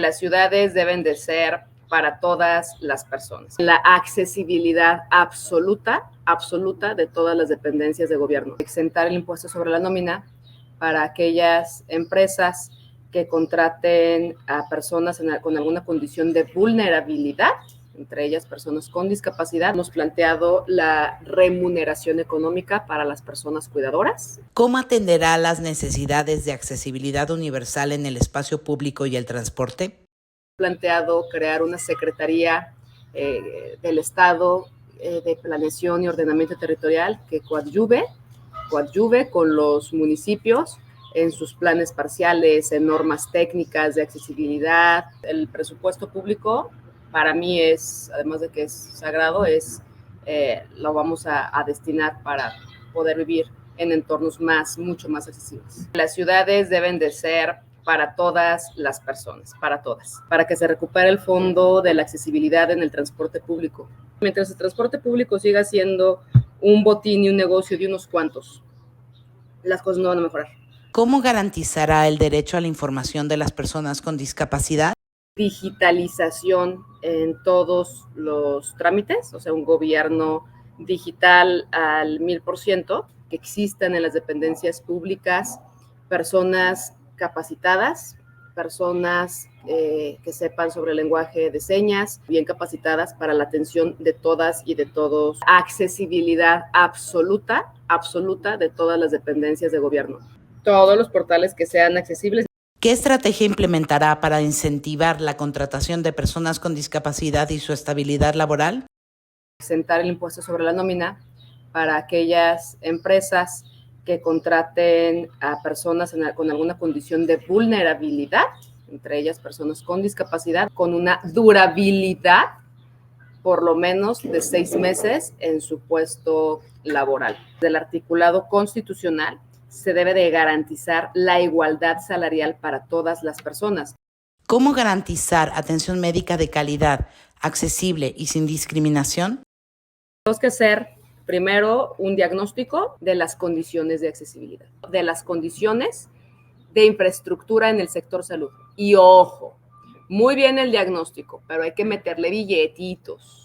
Las ciudades deben de ser para todas las personas. La accesibilidad absoluta de todas las dependencias de gobierno. Exentar el impuesto sobre la nómina para aquellas empresas que contraten a personas con alguna condición de vulnerabilidad, entre ellas personas con discapacidad. Hemos planteado la remuneración económica para las personas cuidadoras. ¿Cómo atenderá las necesidades de accesibilidad universal en el espacio público y el transporte? Planteado crear una secretaría del Estado de Planeación y Ordenamiento Territorial que coadyuve con los municipios en sus planes parciales, en normas técnicas de accesibilidad. El presupuesto público para mí es, además de que es sagrado, lo vamos a destinar para poder vivir en entornos mucho más accesibles. Las ciudades deben de ser para todas las personas, para que se recupere el fondo de la accesibilidad en el transporte público. Mientras el transporte público siga siendo un botín y un negocio de unos cuantos, las cosas no van a mejorar. ¿Cómo garantizará el derecho a la información de las personas con discapacidad? Digitalización en todos los trámites, o sea, un gobierno digital al 1000%, que existan en las dependencias públicas personas capacitadas, personas que sepan sobre el lenguaje de señas, bien capacitadas para la atención de todas y de todos. Accesibilidad absoluta de todas las dependencias de gobierno. Todos los portales que sean accesibles. ¿Qué estrategia implementará para incentivar la contratación de personas con discapacidad y su estabilidad laboral? Exentar el impuesto sobre la nómina para aquellas empresas que contraten a personas con alguna condición de vulnerabilidad, entre ellas personas con discapacidad, con una durabilidad por lo menos de 6 meses en su puesto laboral. Del articulado constitucional se debe de garantizar la igualdad salarial para todas las personas. ¿Cómo garantizar atención médica de calidad, accesible y sin discriminación? Tenemos que hacer primero un diagnóstico de las condiciones de accesibilidad, de las condiciones de infraestructura en el sector salud. Y ojo, muy bien el diagnóstico, pero hay que meterle billetitos.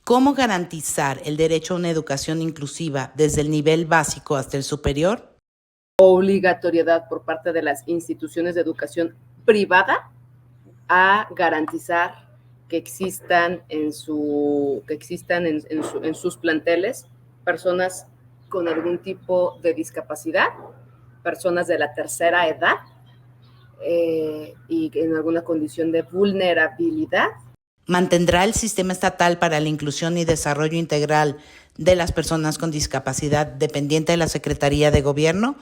¿Cómo garantizar el derecho a una educación inclusiva desde el nivel básico hasta el superior? Obligatoriedad por parte de las instituciones de educación privada a garantizar que existan en sus planteles personas con algún tipo de discapacidad, personas de la tercera edad y en alguna condición de vulnerabilidad. ¿Mantendrá el sistema estatal para la inclusión y desarrollo integral de las personas con discapacidad dependiente de la Secretaría de Gobierno?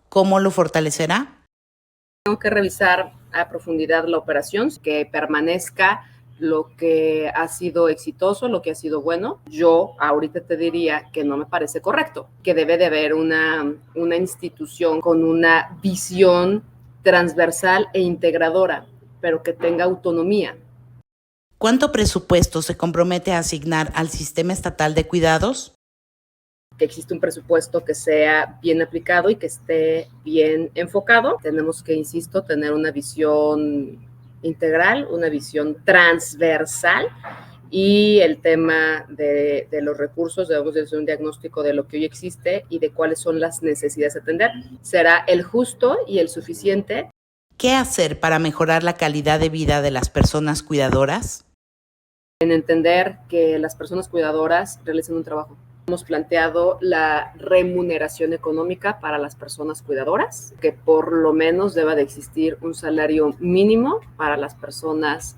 ¿Cómo lo fortalecerá? Tengo que revisar a profundidad la operación, que permanezca lo que ha sido exitoso, lo que ha sido bueno. Yo ahorita te diría que no me parece correcto, que debe de haber una institución con una visión transversal e integradora, pero que tenga autonomía. ¿Cuánto presupuesto se compromete a asignar al sistema estatal de cuidados? Que existe un presupuesto que sea bien aplicado y que esté bien enfocado. Tenemos que, insisto, tener una visión integral, una visión transversal y el tema de los recursos, debemos de hacer un diagnóstico de lo que hoy existe y de cuáles son las necesidades a atender. ¿Será el justo y el suficiente? ¿Qué hacer para mejorar la calidad de vida de las personas cuidadoras? En entender que las personas cuidadoras realizan un trabajo. Hemos planteado la remuneración económica para las personas cuidadoras, que por lo menos deba de existir un salario mínimo para las personas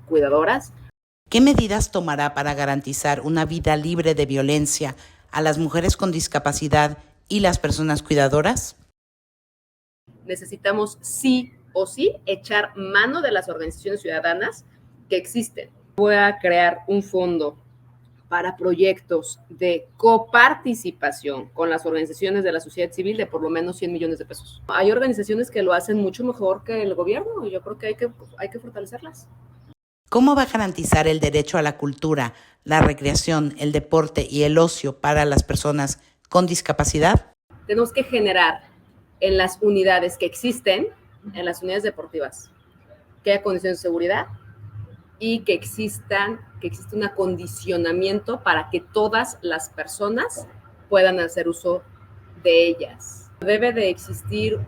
cuidadoras. ¿Qué medidas tomará para garantizar una vida libre de violencia a las mujeres con discapacidad y las personas cuidadoras? Necesitamos sí o sí echar mano de las organizaciones ciudadanas que existen. Voy a crear un fondo para proyectos de coparticipación con las organizaciones de la sociedad civil de por lo menos 100 millones de pesos. Hay organizaciones que lo hacen mucho mejor que el gobierno y yo creo que hay que fortalecerlas. ¿Cómo va a garantizar el derecho a la cultura, la recreación, el deporte y el ocio para las personas con discapacidad? Tenemos que generar en las unidades que existen, en las unidades deportivas, que haya condiciones de seguridad y que exista un acondicionamiento para que todas las personas puedan hacer uso de ellas. Debe de existir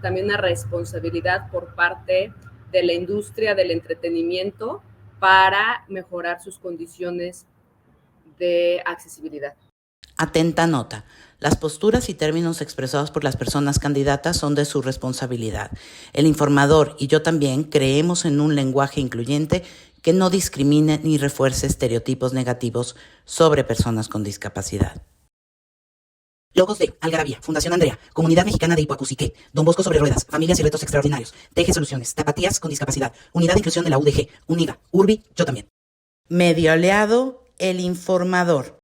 también una responsabilidad por parte de la industria del entretenimiento para mejorar sus condiciones de accesibilidad. Atenta nota. Las posturas y términos expresados por las personas candidatas son de su responsabilidad. El informador y yo también creemos en un lenguaje incluyente que no discrimine ni refuerce estereotipos negativos sobre personas con discapacidad. Logos de Algarabía, Fundación Andrea, Comunidad Mexicana de Ipuacusique, Don Bosco sobre Ruedas, Familias y Retos Extraordinarios, Teje Soluciones, Tapatías con Discapacidad, Unidad de Inclusión de la UDG, UNIVA, URBI, yo también. Medio aliado, El Informador.